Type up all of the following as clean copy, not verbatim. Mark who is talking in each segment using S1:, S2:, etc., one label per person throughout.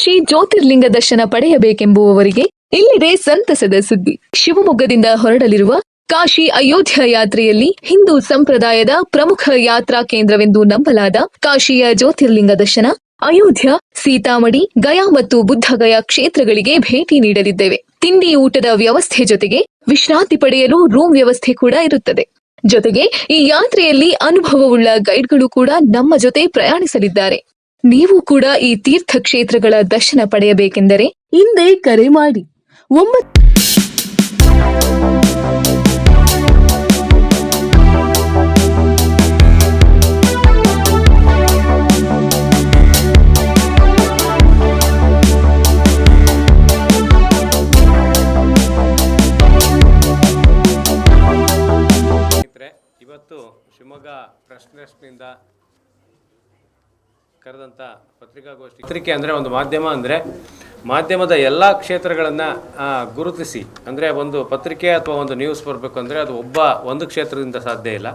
S1: ಕಾಶಿ ಜ್ಯೋತಿರ್ಲಿಂಗ ದರ್ಶನ ಪಡೆಯಬೇಕೆಂಬುವವರಿಗೆ ಇಲ್ಲಿದೆ ಸಂತಸದ ಸುದ್ದಿ. ಶಿವಮೊಗ್ಗದಿಂದ ಹೊರಡಲಿರುವ ಕಾಶಿ ಅಯೋಧ್ಯ ಯಾತ್ರೆಯಲ್ಲಿ ಹಿಂದೂ ಸಂಪ್ರದಾಯದ ಪ್ರಮುಖ ಯಾತ್ರಾ ಕೇಂದ್ರವೆಂದು ನಂಬಲಾದ ಕಾಶಿಯ ಜ್ಯೋತಿರ್ಲಿಂಗ ದರ್ಶನ, ಅಯೋಧ್ಯ, ಸೀತಾಮಡಿ, ಗಯಾ ಮತ್ತು ಬುದ್ಧಗಯಾ ಕ್ಷೇತ್ರಗಳಿಗೆ ಭೇಟಿ ನೀಡಲಿದ್ದೇವೆ. ತಿಂಡಿ ಊಟದ ವ್ಯವಸ್ಥೆ ಜೊತೆಗೆ ವಿಶ್ರಾಂತಿ ಪಡೆಯಲು ರೂಮ್ ವ್ಯವಸ್ಥೆ ಕೂಡ ಇರುತ್ತದೆ. ಜೊತೆಗೆ ಈ ಯಾತ್ರೆಯಲ್ಲಿ ಅನುಭವವುಳ್ಳ ಗೈಡ್ಗಳು ಕೂಡ ನಮ್ಮ ಜೊತೆ ಪ್ರಯಾಣಿಸಲಿದ್ದಾರೆ. ನೀವು ಕೂಡ ಈ ತೀರ್ಥ ಕ್ಷೇತ್ರಗಳ ದರ್ಶನ ಪಡೆಯಬೇಕೆಂದರೆ ಹಿಂದೆ ಕರೆ ಮಾಡಿ.
S2: ಇವತ್ತು ಶಿವಮೊಗ್ಗ ಪ್ರೆಸ್ ಟ್ರಸ್ಟ್ನಿಂದ ಕರೆದಂಥ ಪತ್ರಿಕಾಗೋಷ್ಠಿ. ಪತ್ರಿಕೆ ಅಂದರೆ ಒಂದು ಮಾಧ್ಯಮ, ಅಂದರೆ ಮಾಧ್ಯಮದ ಎಲ್ಲ ಕ್ಷೇತ್ರಗಳನ್ನು ಗುರುತಿಸಿ, ಅಂದರೆ ಒಂದು ಪತ್ರಿಕೆ ಅಥವಾ ಒಂದು ನ್ಯೂಸ್ ಬರಬೇಕು ಅಂದರೆ ಅದು ಒಂದು ಕ್ಷೇತ್ರದಿಂದ ಸಾಧ್ಯ ಇಲ್ಲ.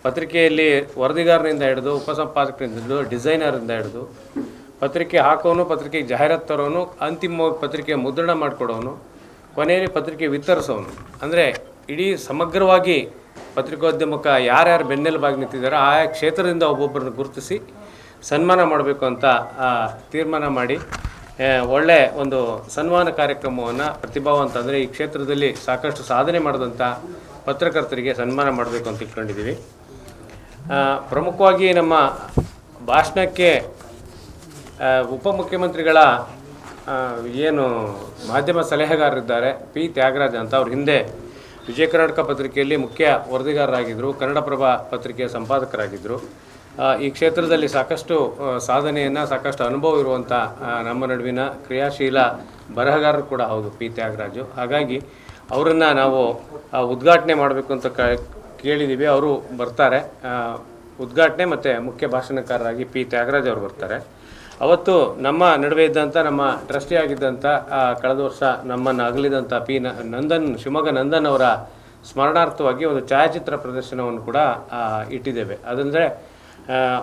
S2: ಪತ್ರಿಕೆಯಲ್ಲಿ ವರದಿಗಾರನಿಂದ ಹಿಡಿದು ಉಪಸಂಪಾದಕರಿಂದ ಹಿಡಿದು ಡಿಸೈನರಿಂದ ಹಿಡಿದು ಪತ್ರಿಕೆ ಹಾಕೋನು, ಪತ್ರಿಕೆಗೆ ಜಾಹೀರಾತು ತರೋನು, ಅಂತಿಮವಾಗಿ ಪತ್ರಿಕೆ ಮುದ್ರಣ ಮಾಡಿಕೊಡೋನು, ಕೊನೆಯಲ್ಲಿ ಪತ್ರಿಕೆ ವಿತರಿಸೋನು, ಅಂದರೆ ಇಡೀ ಸಮಗ್ರವಾಗಿ ಪತ್ರಿಕೋದ್ಯಮಕ್ಕೆ ಯಾರ್ಯಾರು ಬೆನ್ನೆಲುಬಾಗಿ ನಿಂತಿದ್ದಾರೋ ಆಯಾ ಕ್ಷೇತ್ರದಿಂದ ಒಬ್ಬೊಬ್ಬರನ್ನು ಗುರುತಿಸಿ ಸನ್ಮಾನ ಮಾಡಬೇಕು ಅಂತ ತೀರ್ಮಾನ ಮಾಡಿ ಒಳ್ಳೆಯ ಒಂದು ಸನ್ಮಾನ ಕಾರ್ಯಕ್ರಮವನ್ನು ಪ್ರತಿಭಾವಂತ, ಅಂದರೆ ಈ ಕ್ಷೇತ್ರದಲ್ಲಿ ಸಾಕಷ್ಟು ಸಾಧನೆ ಮಾಡಿದಂಥ ಪತ್ರಕರ್ತರಿಗೆ ಸನ್ಮಾನ ಮಾಡಬೇಕು ಅಂತ ಇಟ್ಕೊಂಡಿದ್ದೀವಿ. ಪ್ರಮುಖವಾಗಿ ನಮ್ಮ ಭಾಷಣಕ್ಕೆ ಉಪಮುಖ್ಯಮಂತ್ರಿಗಳ ಏನು ಮಾಧ್ಯಮ ಸಲಹೆಗಾರರಿದ್ದಾರೆ ಪಿ ತ್ಯಾಗರಾಜ ಅಂತ, ಅವ್ರ ಹಿಂದೆ ವಿಜಯ ಕರ್ನಾಟಕ ಪತ್ರಿಕೆಯಲ್ಲಿ ಮುಖ್ಯ ವರದಿಗಾರರಾಗಿದ್ದರು, ಕನ್ನಡಪ್ರಭ ಪತ್ರಿಕೆಯ ಸಂಪಾದಕರಾಗಿದ್ದರು. ಈ ಕ್ಷೇತ್ರದಲ್ಲಿ ಸಾಕಷ್ಟು ಸಾಧನೆಯನ್ನು, ಸಾಕಷ್ಟು ಅನುಭವ ಇರುವಂಥ ನಮ್ಮ ನಡುವಿನ ಕ್ರಿಯಾಶೀಲ ಬರಹಗಾರರು ಕೂಡ ಹೌದು ಪಿ ತ್ಯಾಗರಾಜು. ಹಾಗಾಗಿ ಅವರನ್ನು ನಾವು ಉದ್ಘಾಟನೆ ಮಾಡಬೇಕು ಅಂತ ಕೇಳಿದ್ದೀವಿ. ಅವರು ಬರ್ತಾರೆ. ಉದ್ಘಾಟನೆ ಮತ್ತು ಮುಖ್ಯ ಭಾಷಣಕಾರರಾಗಿ ಪಿ ತ್ಯಾಗರಾಜ್ ಅವರು ಬರ್ತಾರೆ. ಅವತ್ತು ನಮ್ಮ ನಡುವೆ ಇದ್ದಂಥ, ನಮ್ಮ ಟ್ರಸ್ಟಿ ಆಗಿದ್ದಂಥ, ಕಳೆದ ವರ್ಷ ನಮ್ಮನ್ನು ಅಗಲಿದಂಥ ಶಿವಮೊಗ್ಗ ನಂದನ್ ಅವರ ಸ್ಮರಣಾರ್ಥವಾಗಿ ಒಂದು ಛಾಯಾಚಿತ್ರ ಪ್ರದರ್ಶನವನ್ನು ಕೂಡ ಇಟ್ಟಿದ್ದೇವೆ. ಅದಂದರೆ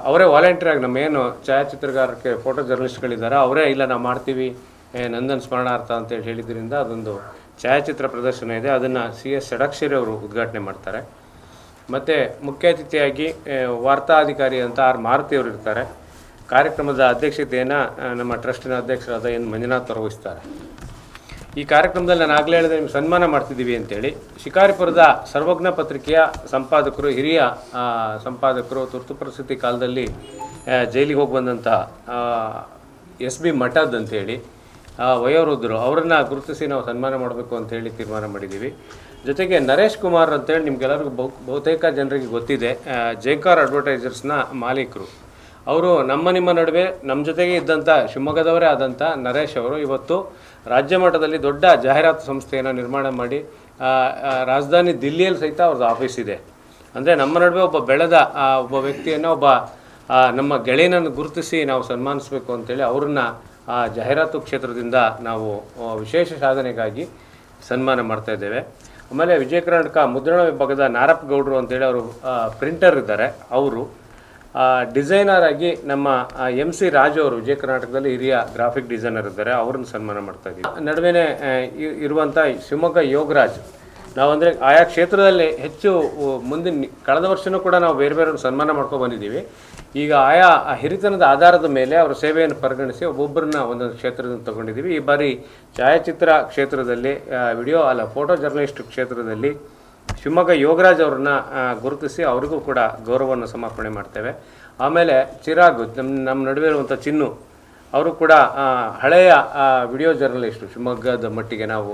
S2: ಅವರೇ ವಾಲಂಟಿಯರಾಗಿ, ನಮ್ಮ ಏನು ಛಾಯಾಚಿತ್ರಗಾರಕ್ಕೆ ಫೋಟೋ ಜರ್ನಲಿಸ್ಟ್ಗಳಿದ್ದಾರೆ ಅವರೇ ಇಲ್ಲ ನಾವು ಮಾಡ್ತೀವಿ ನಂದನ್ ಸ್ಮರಣಾರ್ಥ ಅಂತೇಳಿ ಹೇಳಿದ್ರಿಂದ ಅದೊಂದು ಛಾಯಾಚಿತ್ರ ಪ್ರದರ್ಶನ ಇದೆ. ಅದನ್ನು CS ಷಡಕ್ಷರಿ ಅವರು ಉದ್ಘಾಟನೆ ಮಾಡ್ತಾರೆ. ಮತ್ತು ಮುಖ್ಯ ಅತಿಥಿಯಾಗಿ ವಾರ್ತಾಧಿಕಾರಿ ಅಂತ ಮಾರುತಿ ಅವರು ಇರ್ತಾರೆ. ಕಾರ್ಯಕ್ರಮದ ಅಧ್ಯಕ್ಷತೆಯನ್ನು ನಮ್ಮ ಟ್ರಸ್ಟಿನ ಅಧ್ಯಕ್ಷರಾದ N ಮಂಜುನಾಥ್ ಅವರು ವಹಿಸ್ತಾರೆ. ಈ ಕಾರ್ಯಕ್ರಮದಲ್ಲಿ ನಾನು ಆಗಲೇ ಹೇಳಿದೆ ನಿಮ್ಗೆ ಸನ್ಮಾನ ಮಾಡ್ತಿದ್ದೀವಿ ಅಂತೇಳಿ. ಶಿಕಾರಿಪುರದ ಸರ್ವಜ್ಞ ಪತ್ರಿಕೆಯ ಸಂಪಾದಕರು, ಹಿರಿಯ ಸಂಪಾದಕರು, ತುರ್ತು ಪರಿಸ್ಥಿತಿ ಕಾಲದಲ್ಲಿ ಜೈಲಿಗೆ ಹೋಗಿ ಬಂದಂಥ SB ಮಠದ್ ಅಂತೇಳಿ ವಯೋವೃದ್ಧರು, ಅವರನ್ನು ಗುರುತಿಸಿ ನಾವು ಸನ್ಮಾನ ಮಾಡಬೇಕು ಅಂತೇಳಿ ತೀರ್ಮಾನ ಮಾಡಿದ್ದೀವಿ. ಜೊತೆಗೆ ನರೇಶ್ ಕುಮಾರ್ ಅಂತೇಳಿ ನಿಮಗೆಲ್ಲರಿಗೂ ಬಹುತೇಕ ಜನರಿಗೆ ಗೊತ್ತಿದೆ, ಜೈಕಾರ್ ಅಡ್ವರ್ಟೈಸರ್ಸ್ನ ಮಾಲೀಕರು. ಅವರು ನಿಮ್ಮ ನಡುವೆ ನಮ್ಮ ಜೊತೆಗೆ ಇದ್ದಂಥ ಶಿವಮೊಗ್ಗದವರೇ ಆದಂಥ ನರೇಶ್ ಅವರು ಇವತ್ತು ರಾಜ್ಯ ಮಟ್ಟದಲ್ಲಿ ದೊಡ್ಡ ಜಾಹೀರಾತು ಸಂಸ್ಥೆಯನ್ನು ನಿರ್ಮಾಣ ಮಾಡಿ ರಾಜಧಾನಿ ದಿಲ್ಲಿಯಲ್ಲಿ ಸಹಿತ ಅವ್ರದ್ದು ಆಫೀಸ್ ಇದೆ. ಅಂದರೆ ನಮ್ಮ ನಡುವೆ ಒಬ್ಬ ಬೆಳೆದ ಒಬ್ಬ ವ್ಯಕ್ತಿಯನ್ನು, ಒಬ್ಬ ನಮ್ಮ ಗೆಳೆಯನನ್ನು ಗುರುತಿಸಿ ನಾವು ಸನ್ಮಾನಿಸಬೇಕು ಅಂತೇಳಿ ಅವ್ರನ್ನ ಜಾಹೀರಾತು ಕ್ಷೇತ್ರದಿಂದ ನಾವು ವಿಶೇಷ ಸಾಧನೆಗಾಗಿ ಸನ್ಮಾನ ಮಾಡ್ತಾಯಿದ್ದೇವೆ. ಆಮೇಲೆ ವಿಜಯ ಕರ್ನಾಟಕ ಮುದ್ರಣ ವಿಭಾಗದ ನಾರಪ್ಪ ಗೌಡರು ಅಂತೇಳಿ ಅವರು ಪ್ರಿಂಟರ್ ಇದ್ದಾರೆ. ಅವರು ಡಿಸೈನರ್ ಆಗಿ ನಮ್ಮ MC ರಾಜು ಅವರು ವಿಜಯ ಕರ್ನಾಟಕದಲ್ಲಿ ಹಿರಿಯ ಗ್ರಾಫಿಕ್ ಡಿಸೈನರ್ ಇದ್ದಾರೆ, ಅವ್ರನ್ನ ಸನ್ಮಾನ ಮಾಡ್ತಾ ಇದ್ದೀವಿ. ನಡುವೆ ಇರುವಂಥ ಶಿವಮೊಗ್ಗ ಯೋಗರಾಜ್, ನಾವಂದರೆ ಆಯಾ ಕ್ಷೇತ್ರದಲ್ಲಿ ಹೆಚ್ಚು ಮುಂದಿನ ಕಳೆದ ವರ್ಷವೂ ಕೂಡ ನಾವು ಬೇರೆ ಬೇರೆ ಸನ್ಮಾನ ಮಾಡ್ಕೊಂಡು ಬಂದಿದ್ದೀವಿ. ಈಗ ಆಯಾ ಹಿರಿತನದ ಆಧಾರದ ಮೇಲೆ ಅವರ ಸೇವೆಯನ್ನು ಪರಿಗಣಿಸಿ ಒಬ್ಬೊಬ್ಬರನ್ನ ಒಂದೊಂದು ಕ್ಷೇತ್ರದಿಂದ ತಗೊಂಡಿದ್ದೀವಿ. ಈ ಬಾರಿ ಛಾಯಾಚಿತ್ರ ಕ್ಷೇತ್ರದಲ್ಲಿ, ಫೋಟೋ ಜರ್ನಲಿಸ್ಟ್ ಕ್ಷೇತ್ರದಲ್ಲಿ ಶಿವಮೊಗ್ಗ ಯೋಗರಾಜ್ ಅವ್ರನ್ನ ಗುರುತಿಸಿ ಅವರಿಗೂ ಕೂಡ ಗೌರವವನ್ನು ಸಮರ್ಪಣೆ ಮಾಡ್ತೇವೆ. ಆಮೇಲೆ ಚಿರಾಗ್, ನಮ್ಮ ನಡುವೆ ಇರುವಂಥ ಚಿನ್ನು, ಅವರು ಕೂಡ ಹಳೆಯ ವಿಡಿಯೋ ಜರ್ನಲಿಸ್ಟು ಶಿವಮೊಗ್ಗದ ಮಟ್ಟಿಗೆ ನಾವು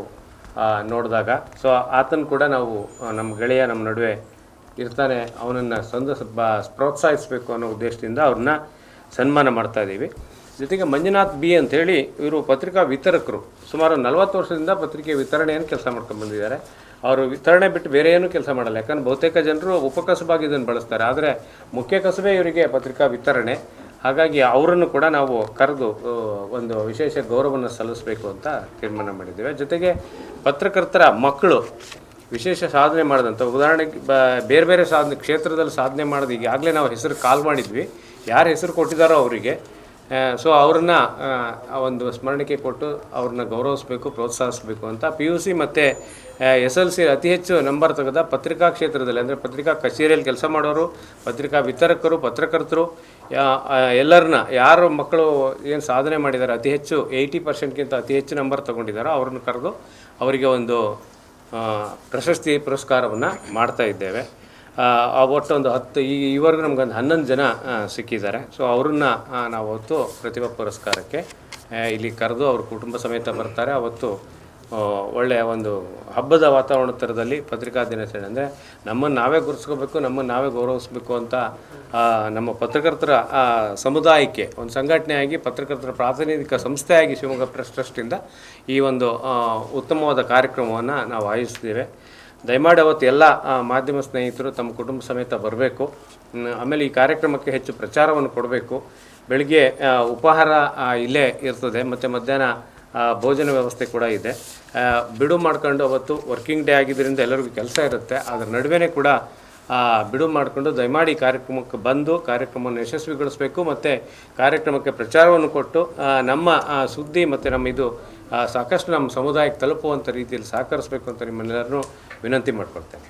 S2: ನೋಡಿದಾಗ. ಸೊ ಆತನ ಕೂಡ ನಾವು ನಮ್ಮ ಗೆಳೆಯ ನಮ್ಮ ನಡುವೆ ಇರ್ತಾನೆ, ಅವನನ್ನು ಪ್ರೋತ್ಸಾಹಿಸಬೇಕು ಅನ್ನೋ ಉದ್ದೇಶದಿಂದ ಅವ್ರನ್ನ ಸನ್ಮಾನ ಮಾಡ್ತಾಯಿದ್ದೀವಿ. ಜೊತೆಗೆ ಮಂಜುನಾಥ್ B ಅಂಥೇಳಿ ಇವರು ಪತ್ರಿಕಾ ವಿತರಕರು. ಸುಮಾರು 40 ವರ್ಷದಿಂದ ಪತ್ರಿಕೆ ವಿತರಣೆಯನ್ನು ಕೆಲಸ ಮಾಡ್ಕೊಂಡು ಬಂದಿದ್ದಾರೆ. ಅವರು ವಿತರಣೆ ಬಿಟ್ಟು ಬೇರೆ ಏನೂ ಕೆಲಸ ಮಾಡಲ್ಲ, ಯಾಕಂದ್ರೆ ಬಹುತೇಕ ಜನರು ಉಪಕಸಬಾಗಿ ಇದನ್ನು ಬಳಸ್ತಾರೆ. ಆದರೆ ಮುಖ್ಯ ಕಸಬೇ ಇವರಿಗೆ ಪತ್ರಿಕಾ ವಿತರಣೆ. ಹಾಗಾಗಿ ಅವರನ್ನು ಕೂಡ ನಾವು ಕರೆದು ಒಂದು ವಿಶೇಷ ಗೌರವವನ್ನು ಸಲ್ಲಿಸಬೇಕು ಅಂತ ತೀರ್ಮಾನ ಮಾಡಿದ್ದೇವೆ. ಜೊತೆಗೆ ಪತ್ರಕರ್ತರ ಮಕ್ಕಳು ವಿಶೇಷ ಸಾಧನೆ ಮಾಡಿದಂಥ, ಉದಾಹರಣೆಗೆ ಬೇರೆ ಬೇರೆ ಕ್ಷೇತ್ರದಲ್ಲಿ ಸಾಧನೆ ಮಾಡೋದು ಈಗಾಗಲೇ ನಾವು ಹೆಸರು ಕಾಲ್ ಮಾಡಿದ್ವಿ. ಯಾರು ಹೆಸರು ಕೊಟ್ಟಿದ್ದಾರೋ ಅವರಿಗೆ ಸೊ ಅವ್ರನ್ನ ಒಂದು ಸ್ಮರಣಿಕೆ ಕೊಟ್ಟು ಅವ್ರನ್ನ ಗೌರವಿಸಬೇಕು, ಪ್ರೋತ್ಸಾಹಿಸಬೇಕು ಅಂತ PUC ಮತ್ತು SLC ಅತಿ ಹೆಚ್ಚು ನಂಬರ್ ತೆಗೆದ ಪತ್ರಿಕಾ ಕ್ಷೇತ್ರದಲ್ಲಿ, ಅಂದರೆ ಪತ್ರಿಕಾ ಕಚೇರಿಯಲ್ಲಿ ಕೆಲಸ ಮಾಡೋರು, ಪತ್ರಿಕಾ ವಿತರಕರು, ಪತ್ರಕರ್ತರು, ಎಲ್ಲರನ್ನ ಯಾರು ಮಕ್ಕಳು ಏನು ಸಾಧನೆ ಮಾಡಿದ್ದಾರೆ, ಅತಿ ಹೆಚ್ಚು 80%ಗಿಂತ ಅತಿ ಹೆಚ್ಚು ನಂಬರ್ ತೊಗೊಂಡಿದ್ದಾರೋ ಅವ್ರನ್ನ ಕರೆದು ಅವರಿಗೆ ಒಂದು ಪ್ರಶಸ್ತಿ ಪುರಸ್ಕಾರವನ್ನು ಮಾಡ್ತಾ ಇದ್ದೇವೆ. ಒಟ್ಟು ಒಂದು 10 ಈವರೆಗೂ ನಮಗೊಂದು 11 ಜನ ಸಿಕ್ಕಿದ್ದಾರೆ. ಸೊ ಅವ್ರನ್ನ ನಾವು ಅವತ್ತು ಪ್ರತಿಭಾ ಪುರಸ್ಕಾರಕ್ಕೆ ಇಲ್ಲಿ ಕರೆದು ಅವ್ರ ಕುಟುಂಬ ಸಮೇತ ಬರ್ತಾರೆ. ಅವತ್ತು ಒಳ್ಳೆಯ ಒಂದು ಹಬ್ಬದ ವಾತಾವರಣ ಥರದಲ್ಲಿ ಪತ್ರಿಕಾ ದಿನಾಚರಣೆ, ಅಂದರೆ ನಮ್ಮನ್ನು ನಾವೇ ಗುರುತಿಸ್ಕೋಬೇಕು, ನಮ್ಮನ್ನು ನಾವೇ ಗೌರವಿಸಬೇಕು ಅಂತ ನಮ್ಮ ಪತ್ರಕರ್ತರ ಸಮುದಾಯಕ್ಕೆ ಒಂದು ಸಂಘಟನೆಯಾಗಿ ಪತ್ರಕರ್ತರ ಪ್ರಾತಿನಿಧಿಕ ಸಂಸ್ಥೆಯಾಗಿ ಶಿವಮೊಗ್ಗ ಪ್ರೆಸ್ ಟ್ರಸ್ಟಿಂದ ಈ ಒಂದು ಉತ್ತಮವಾದ ಕಾರ್ಯಕ್ರಮವನ್ನು ನಾವು ಆಯೋಜಿಸಿದ್ದೇವೆ. ದಯಮಾಡಿ ಅವತ್ತು ಎಲ್ಲ ಮಾಧ್ಯಮ ಸ್ನೇಹಿತರು ತಮ್ಮ ಕುಟುಂಬ ಸಮೇತ ಬರಬೇಕು. ಆಮೇಲೆ ಈ ಕಾರ್ಯಕ್ರಮಕ್ಕೆ ಹೆಚ್ಚು ಪ್ರಚಾರವನ್ನು ಕೊಡಬೇಕು. ಬೆಳಗ್ಗೆ ಉಪಹಾರ ಇಲ್ಲೇ ಇರ್ತದೆ ಮತ್ತು ಮಧ್ಯಾಹ್ನ ಭೋಜನ ವ್ಯವಸ್ಥೆ ಕೂಡ ಇದೆ. ಬಿಡು ಮಾಡ್ಕೊಂಡು ಅವತ್ತು ವರ್ಕಿಂಗ್ ಡೇ ಆಗಿದ್ದರಿಂದ ಎಲ್ಲರಿಗೂ ಕೆಲಸ ಇರುತ್ತೆ. ಅದರ ನಡುವೆ ಕೂಡ ಬಿಡು ಮಾಡಿಕೊಂಡು ದಯಮಾಡಿ ಕಾರ್ಯಕ್ರಮಕ್ಕೆ ಬಂದು ಕಾರ್ಯಕ್ರಮವನ್ನು ಯಶಸ್ವಿಗೊಳಿಸಬೇಕು ಮತ್ತು ಕಾರ್ಯಕ್ರಮಕ್ಕೆ ಪ್ರಚಾರವನ್ನು ಕೊಟ್ಟು ನಮ್ಮ ಸುದ್ದಿ ಮತ್ತು ನಮ್ಮ ಇದು ಸಾಕಷ್ಟು ನಮ್ಮ ಸಮುದಾಯಕ್ಕೆ ತಲುಪುವಂಥ ರೀತಿಯಲ್ಲಿ ಸಹಕರಿಸಬೇಕು ಅಂತ ನಿಮ್ಮೆಲ್ಲರನ್ನೂ ವಿನಂತಿ ಮಾಡ್ಕೊಳ್ತೇನೆ.